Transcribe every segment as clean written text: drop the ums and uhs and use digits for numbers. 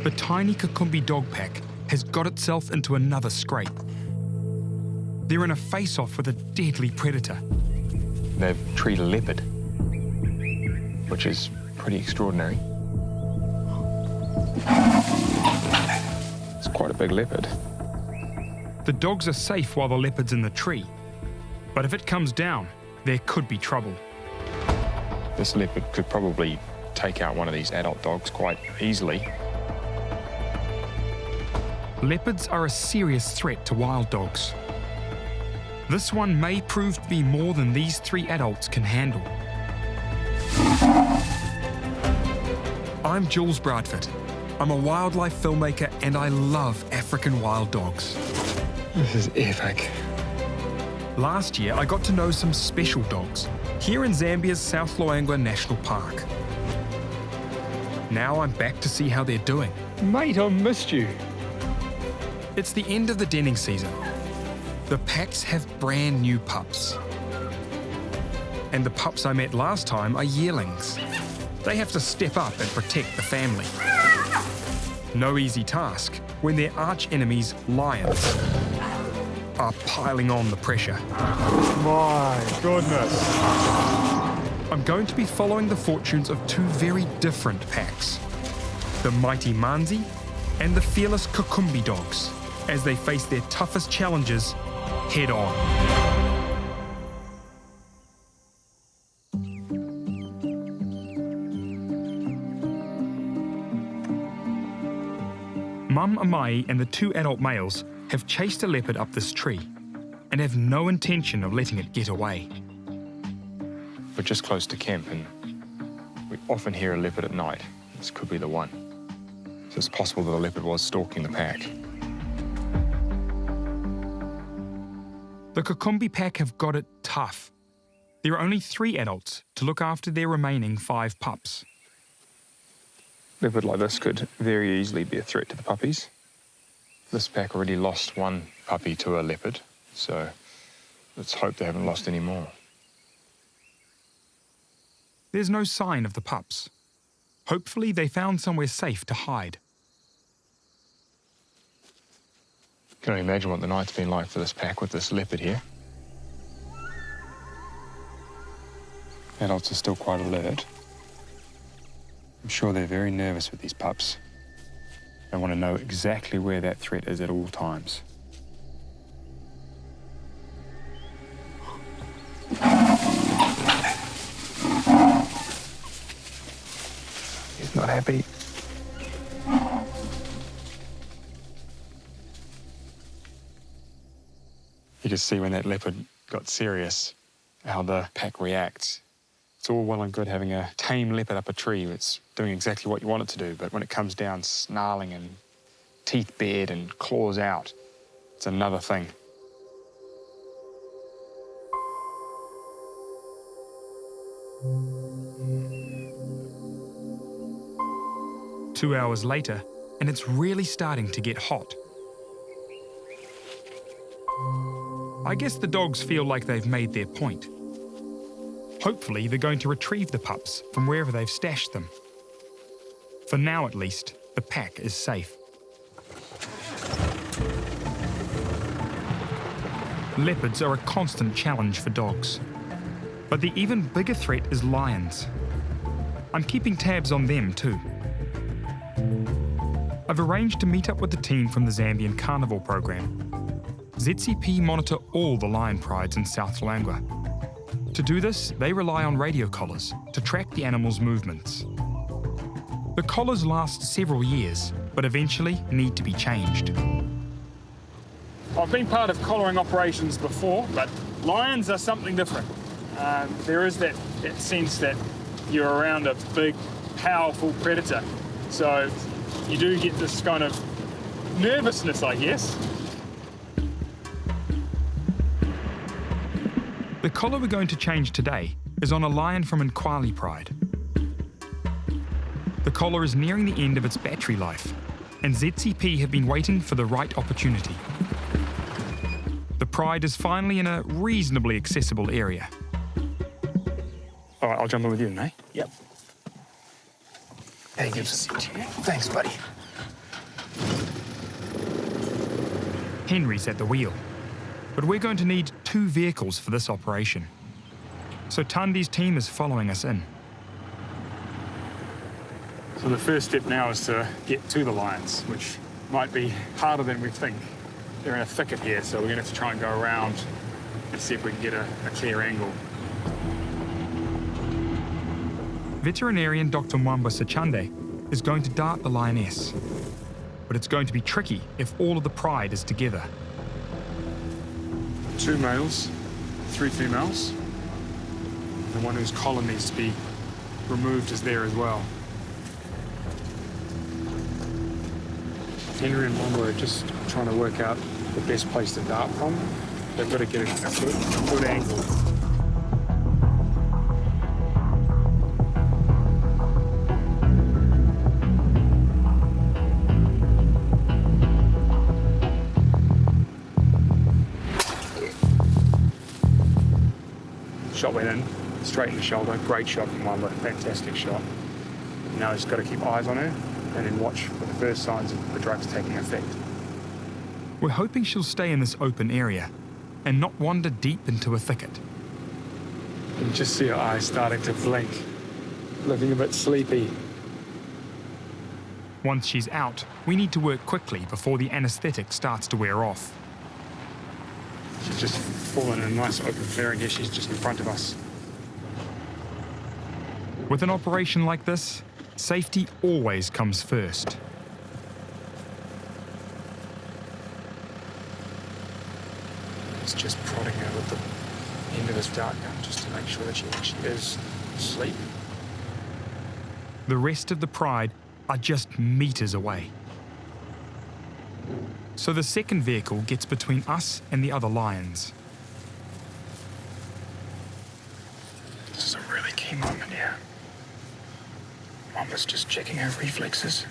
the tiny Kakumbi dog pack has got itself into another scrape. They're in a face-off with a deadly predator. They've treed a leopard, which is pretty extraordinary. It's quite a big leopard. The dogs are safe while the leopard's in the tree, but if it comes down, there could be trouble. This leopard could probably take out one of these adult dogs quite easily. Leopards are a serious threat to wild dogs. This one may prove to be more than these 3 adults can handle. I'm Julz Bradford. I'm a wildlife filmmaker and I love African wild dogs. This is epic. Last year, I got to know some special dogs here in Zambia's South Loangwa National Park. Now I'm back to see how they're doing. Mate, I missed you. It's the end of the denning season. The packs have brand new pups. And the pups I met last time are yearlings. They have to step up and protect the family. No easy task when their arch enemies, lions, are piling on the pressure. My goodness. I'm going to be following the fortunes of 2 very different packs. The mighty Manzi and the fearless Kakumbi dogs as they face their toughest challenges head on. Mum Amai and the 2 adult males have chased a leopard up this tree and have no intention of letting it get away. We're just close to camp and we often hear a leopard at night. This could be the one. So it's possible that the leopard was stalking the pack. The Kakumbi pack have got it tough. There are only 3 adults to look after their remaining 5 pups. A leopard like this could very easily be a threat to the puppies. This pack already lost 1 puppy to a leopard, so let's hope they haven't lost any more. There's no sign of the pups. Hopefully they found somewhere safe to hide. Can only imagine what the night's been like for this pack with this leopard here. Adults are still quite alert. I'm sure they're very nervous with these pups. They want to know exactly where that threat is at all times. He's not happy. You can see when that leopard got serious, how the pack reacts. It's all well and good having a tame leopard up a tree. It's doing exactly what you want it to do, but when it comes down snarling and teeth bared and claws out, it's another thing. Two hours later, and it's really starting to get hot. I guess the dogs feel like they've made their point. Hopefully, they're going to retrieve the pups from wherever they've stashed them. For now, at least, the pack is safe. Leopards are a constant challenge for dogs. But the even bigger threat is lions. I'm keeping tabs on them too. I've arranged to meet up with the team from the Zambian Carnival program. ZCP monitor all the lion prides in South Loangwa. To do this, they rely on radio collars to track the animals' movements. The collars last several years, but eventually need to be changed. I've been part of collaring operations before, but lions are something different. There is that sense that you're around a big, powerful predator. So you do get this kind of nervousness, I guess. The collar we're going to change today is on a lion from Nkwali Pride. The collar is nearing the end of its battery life, and ZCP have been waiting for the right opportunity. The pride is finally in a reasonably accessible area. All right, I'll jump in with you, mate. Yep. Hey, thanks, buddy. Henry's at the wheel, but we're going to need 2 vehicles for this operation. So Tandi's team is following us in. So the first step now is to get to the lions, which might be harder than we think. They're in a thicket here, so we're going to have to try and go around and see if we can get a clear angle. Veterinarian Dr. Mwamba Sachande is going to dart the lioness, but it's going to be tricky if all of the pride is together. 2 males, 3 females. The one whose collar needs to be removed is there as well. Henry and Mwamba are just trying to work out the best place to dart from. They've got to get a good angle. Shot went in, straight in the shoulder. Great shot from Mwamba, fantastic shot. Now he's got to keep eyes on her and then watch for the first signs of the drugs taking effect. We're hoping she'll stay in this open area and not wander deep into a thicket. You can just see her eyes starting to blink, looking a bit sleepy. Once she's out, we need to work quickly before the anesthetic starts to wear off. She's just fallen in a nice open clearing here. She's just in front of us. With an operation like this, safety always comes first. He's just prodding her with the end of his dart gun just to make sure that she actually is asleep. The rest of the pride are just meters away. So the second vehicle gets between us and the other lions. This is a really key moment here. Mwamba's just checking her reflexes,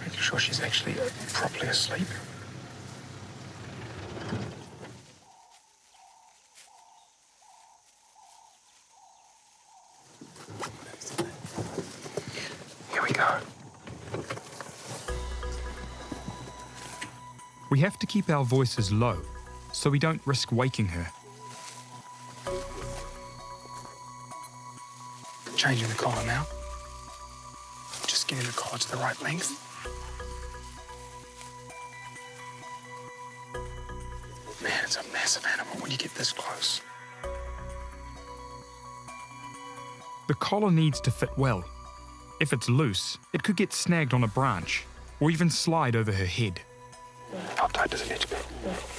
making sure she's actually properly asleep. Here we go. We have to keep our voices low so we don't risk waking her. Changing the collar now. Just getting the collar to the right length. Man, it's a massive animal when you get this close. The collar needs to fit well. If it's loose, it could get snagged on a branch or even slide over her head. How tight does it need to be?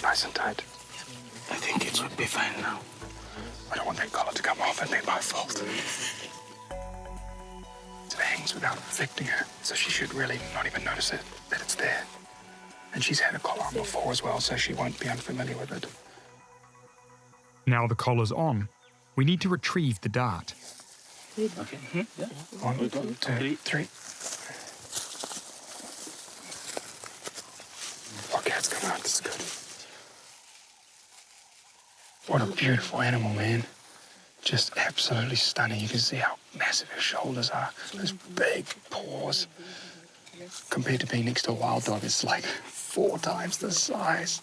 Nice and tight. I think it would be fine now. I don't want that collar to come off and be my fault. It hangs without affecting her, so she should really not even notice it, that it's there. And she's had a collar on before as well, so she won't be unfamiliar with it. Now the collar's on, we need to retrieve the dart. Okay. Yeah. 1, 2, 3. Okay, it's come out. This is good. What a beautiful animal, man. Just absolutely stunning. You can see how massive her shoulders are. Those big paws. Compared to being next to a wild dog, it's like 4 times the size.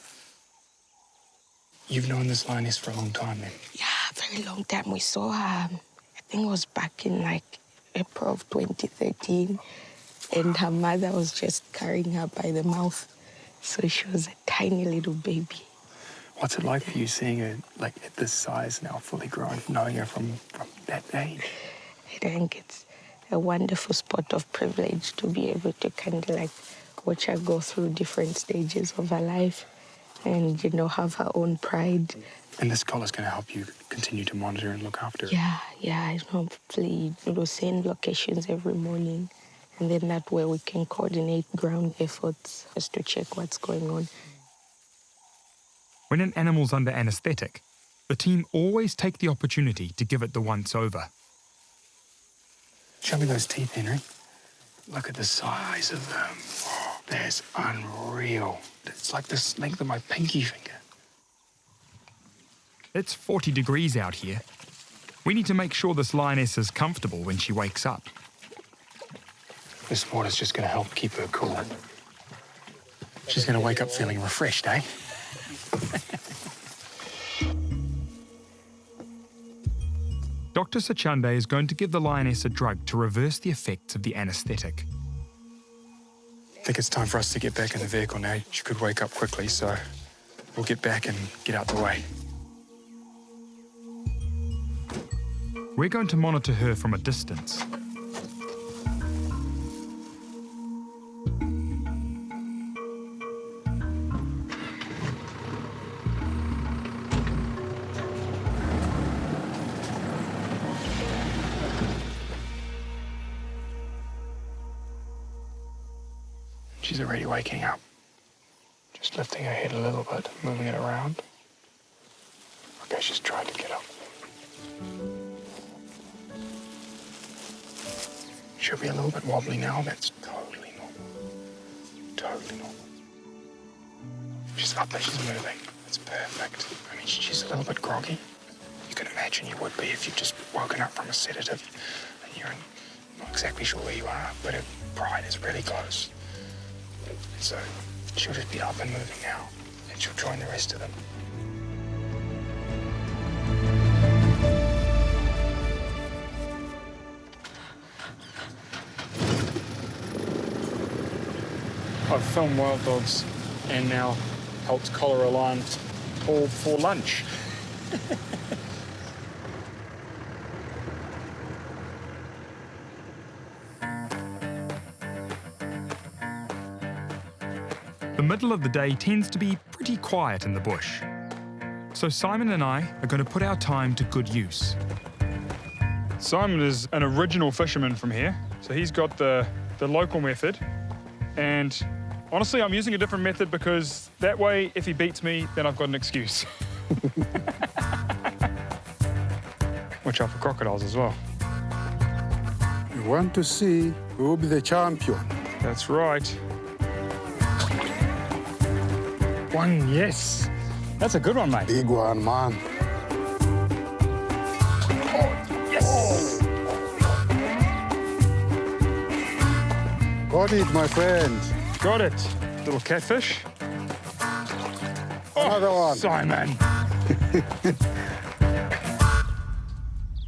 You've known this lioness for a long time, then? Yeah, very long time. We saw her, I think it was back in like April of 2013. And her mother was just carrying her by the mouth. So she was a tiny little baby. What's it like for you seeing her like at this size now, fully grown, knowing her from that age? I think it's a wonderful spot of privilege to be able to kind of like watch her go through different stages of her life and, you know, have her own pride. And this collar's going to help you continue to monitor and look after her. Yeah, you know, hopefully, you know, send locations every morning. And then that way we can coordinate ground efforts just to check what's going on. When an animal's under anesthetic, the team always take the opportunity to give it the once-over. Show me those teeth, Henry. Look at the size of them. Oh, that's unreal. It's like the length of my pinky finger. It's 40 degrees out here. We need to make sure this lioness is comfortable when she wakes up. This water's just going to help keep her cool. She's going to wake up feeling refreshed, eh? Dr. Sachande is going to give the lioness a drug to reverse the effects of the anaesthetic. I think it's time for us to get back in the vehicle now. She could wake up quickly, so we'll get back and get out the way. We're going to monitor her from a distance. She's already waking up. Just lifting her head a little bit, moving it around. Okay, she's trying to get up. She'll be a little bit wobbly now. That's totally normal. Totally normal. She's up there, she's moving. That's perfect. I mean, she's a little bit groggy. You can imagine you would be if you've just woken up from a sedative and you're not exactly sure where you are, but her pride is really close. So she'll just be up and moving now, and she'll join the rest of them. I've filmed wild dogs and now helped collar a lion all for lunch. The middle of the day tends to be pretty quiet in the bush. So Simon and I are going to put our time to good use. Simon is an original fisherman from here, so he's got the local method. And honestly, I'm using a different method because that way, if he beats me, then I've got an excuse. Watch out for crocodiles as well. You want to see who will be the champion. That's right. One, yes. That's a good one, mate. Big one, man. Yes! Got it, my friend. Got it. Little catfish. Another one. Simon.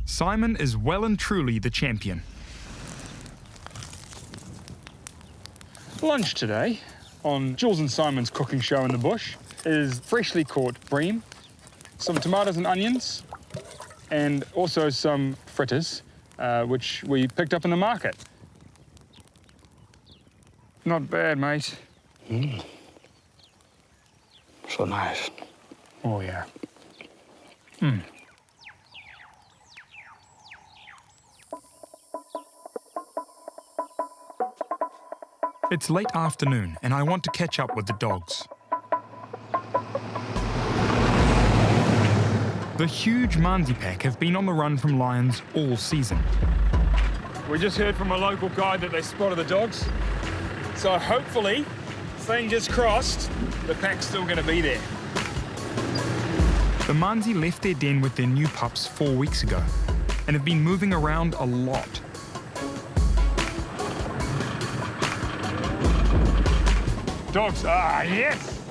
Simon is well and truly the champion. Lunch today on Julz and Simon's cooking show in the bush is freshly caught bream, some tomatoes and onions, and also some fritters, which we picked up in the market. Not bad, mate. So nice. Oh, yeah. It's late afternoon and I want to catch up with the dogs. The huge Manzi pack have been on the run from lions all season. We just heard from a local guide that they spotted the dogs. So hopefully, fingers crossed, the pack's still going to be there. The Manzi left their den with their new pups 4 weeks ago and have been moving around a lot. Dogs, yes!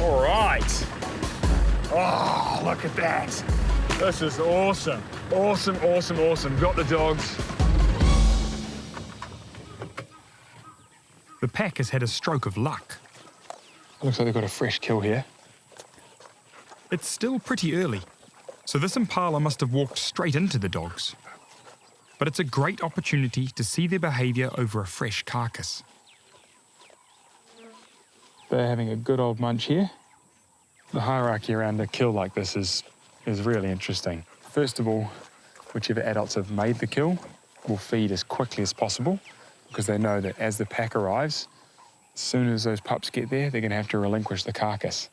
All right. Oh, look at that. This is awesome. Awesome, awesome, awesome. Got the dogs. The pack has had a stroke of luck. Looks like they've got a fresh kill here. It's still pretty early, so this impala must have walked straight into the dogs. But it's a great opportunity to see their behaviour over a fresh carcass. They're having a good old munch here. The hierarchy around a kill like this is really interesting. First of all, whichever adults have made the kill will feed as quickly as possible because they know that as the pack arrives, as soon as those pups get there, they're going to have to relinquish the carcass.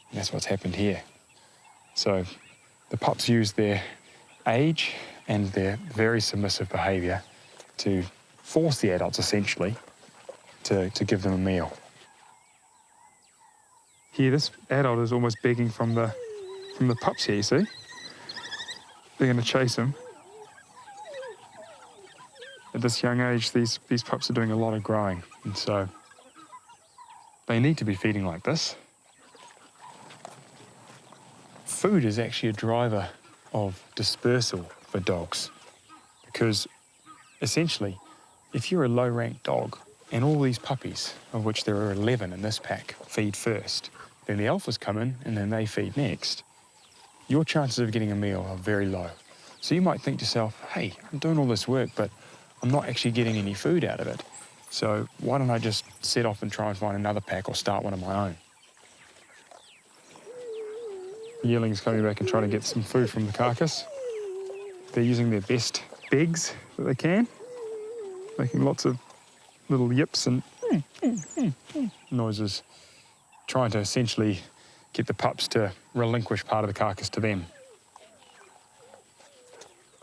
And that's what's happened here. So the pups use their age and their very submissive behaviour to force the adults, essentially, to give them a meal. Here, this adult is almost begging from the pups here, you see? They're going to chase him. At this young age, these pups are doing a lot of growing, and so they need to be feeding like this. food is actually a driver of dispersal for dogs, because essentially, if you're a low-ranked dog and all these puppies, of which there are 11 in this pack, feed first, then the alphas come in and then they feed next, your chances of getting a meal are very low. So you might think to yourself, hey, I'm doing all this work, but I'm not actually getting any food out of it. So why don't I just set off and try and find another pack or start one of my own? Yearlings coming back and trying to get some food from the carcass. They're using their best begs that they can, making lots of little yips and noises, trying to essentially get the pups to relinquish part of the carcass to them.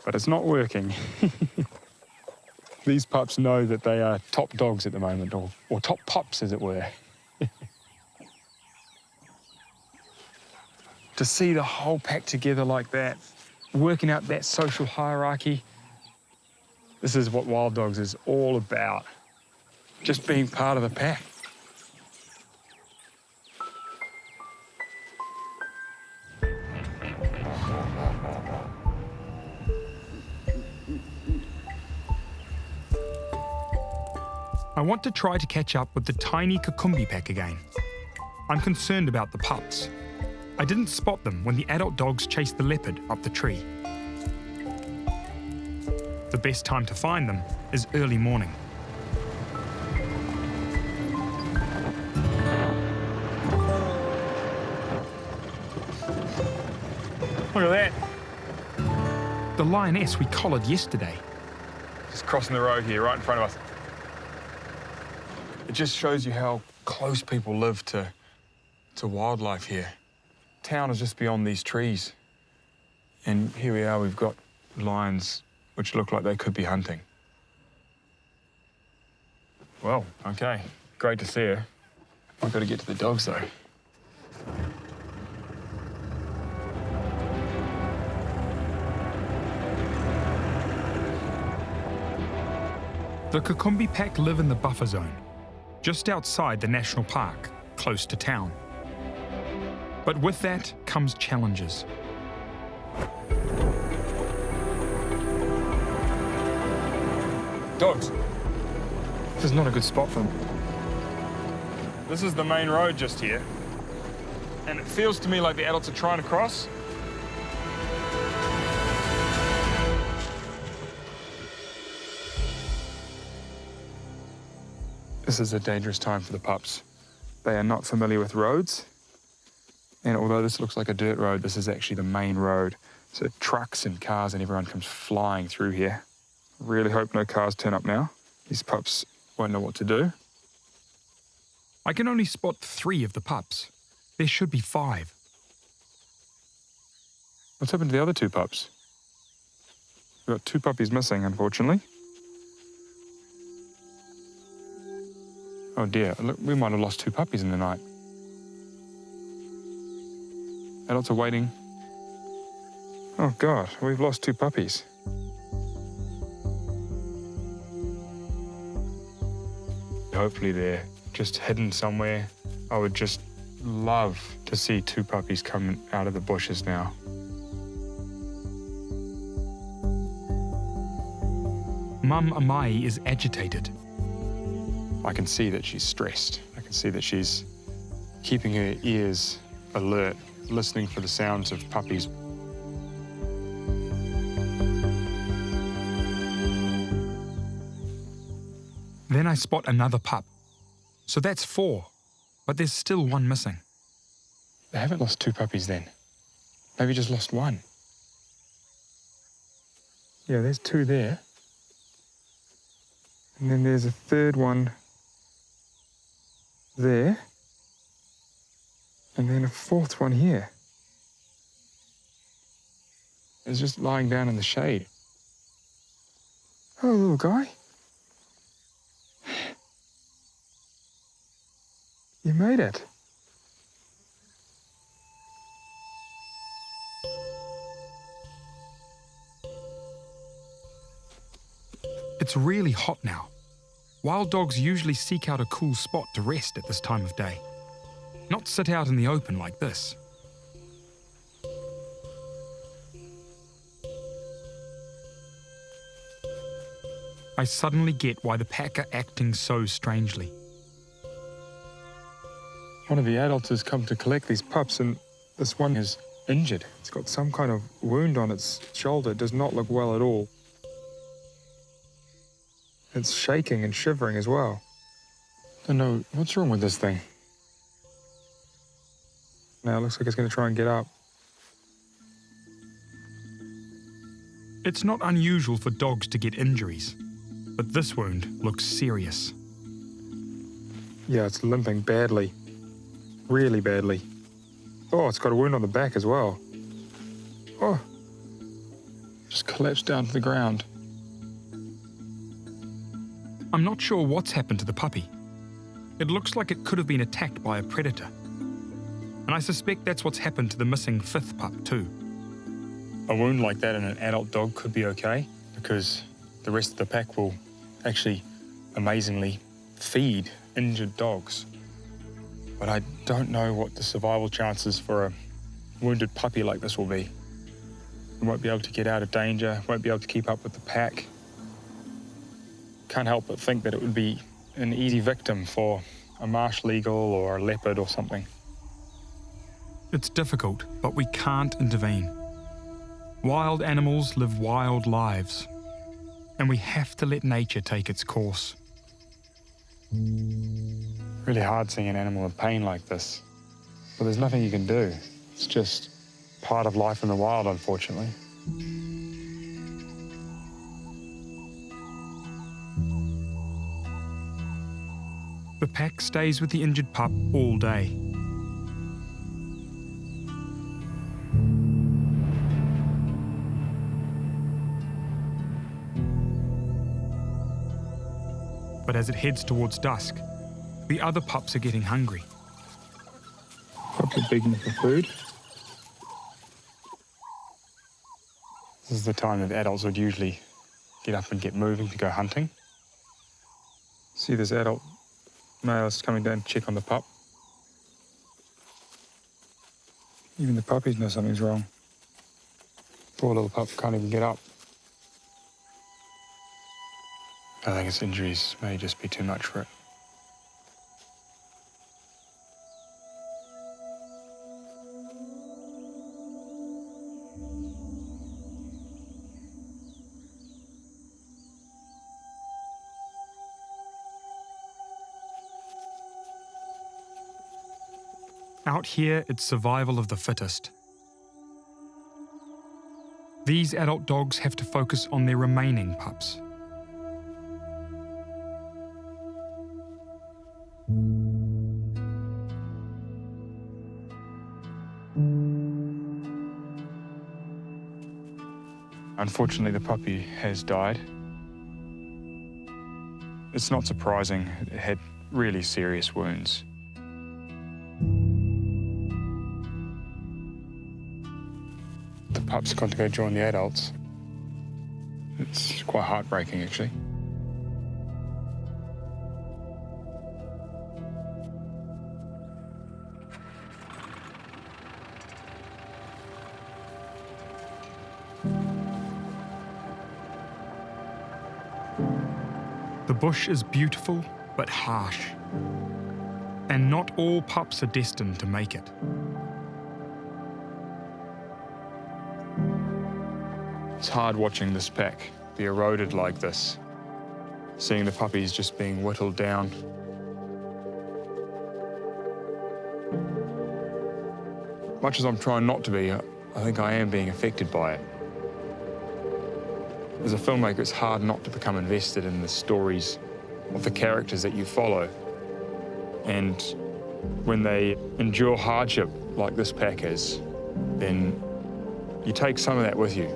But it's not working. These pups know that they are top dogs at the moment, or top pups, as it were. To see the whole pack together like that, working out that social hierarchy, this is what wild dogs is all about. Just being part of the pack. I want to try to catch up with the tiny Kakumbi pack again. I'm concerned about the pups. I didn't spot them when the adult dogs chased the leopard up the tree. The best time to find them is early morning. Look at that. The lioness we collared yesterday. Just crossing the road here, right in front of us. It just shows you how close people live to wildlife here. Town is just beyond these trees. And here we are, we've got lions which look like they could be hunting. Well, okay, great to see her. We've got to get to the dogs though. The Kakumbi pack live in the buffer zone, just outside the national park, close to town. But with that comes challenges. Dogs. This is not a good spot for them. This is the main road just here. And it feels to me like the adults are trying to cross. This is a dangerous time for the pups. They are not familiar with roads. And although this looks like a dirt road, this is actually the main road. So trucks and cars and everyone comes flying through here. Really hope no cars turn up now. These pups won't know what to do. I can only spot 3 of the pups. There should be 5. What's happened to the other 2 pups? We've got 2 puppies missing, unfortunately. Oh dear, look, we might have lost 2 puppies in the night. Adults are waiting. Oh God, we've lost 2 puppies. Hopefully they're just hidden somewhere. I would just love to see 2 puppies come out of the bushes now. Mum Amai is agitated. I can see that she's stressed. I can see that she's keeping her ears alert, listening for the sounds of puppies. Then I spot another pup. So that's 4, but there's still 1 missing. They haven't lost 2 puppies then. Maybe just lost 1. Yeah, there's 2 there. And then there's a 3rd one there. And then a 4th one here. It's just lying down in the shade. Hello, little guy. You made it. It's really hot now. Wild dogs usually seek out a cool spot to rest at this time of day, not sit out in the open like this. I suddenly get why the pack are acting so strangely. One of the adults has come to collect these pups, and this one is injured. It's got some kind of wound on its shoulder. It does not look well at all. It's shaking and shivering as well. Don't know what's wrong with this thing. Now it looks like it's going to try and get up. It's not unusual for dogs to get injuries, but this wound looks serious. Yeah, it's limping badly. Really badly. Oh, it's got a wound on the back as well. Oh. Just collapsed down to the ground. I'm not sure what's happened to the puppy. It looks like it could have been attacked by a predator. And I suspect that's what's happened to the missing 5th pup too. A wound like that in an adult dog could be okay, because the rest of the pack will actually amazingly feed injured dogs. But I don't know what the survival chances for a wounded puppy like this will be. It won't be able to get out of danger, won't be able to keep up with the pack. Can't help but think that it would be an easy victim for a marsh legal or a leopard or something. It's difficult, but we can't intervene. Wild animals live wild lives, and we have to let nature take its course. Really hard seeing an animal in pain like this. But there's nothing you can do. It's just part of life in the wild, unfortunately. The pack stays with the injured pup all day. But as it heads towards dusk, the other pups are getting hungry. Pups are begging for food. This is the time that adults would usually get up and get moving to go hunting. See this adult male is coming down to check on the pup. Even the puppies know something's wrong. Poor little pup can't even get up. I think its injuries may just be too much for it. Out here, it's survival of the fittest. These adult dogs have to focus on their remaining pups. Unfortunately, the puppy has died. It's not surprising. It had really serious wounds. The pup's got to go join the adults. It's quite heartbreaking, actually. The bush is beautiful but harsh, and not all pups are destined to make it. It's hard watching this pack be eroded like this, seeing the puppies just being whittled down. Much as I'm trying not to be, I think I am being affected by it. As a filmmaker, it's hard not to become invested in the stories of the characters that you follow. And when they endure hardship like this pack is, then you take some of that with you.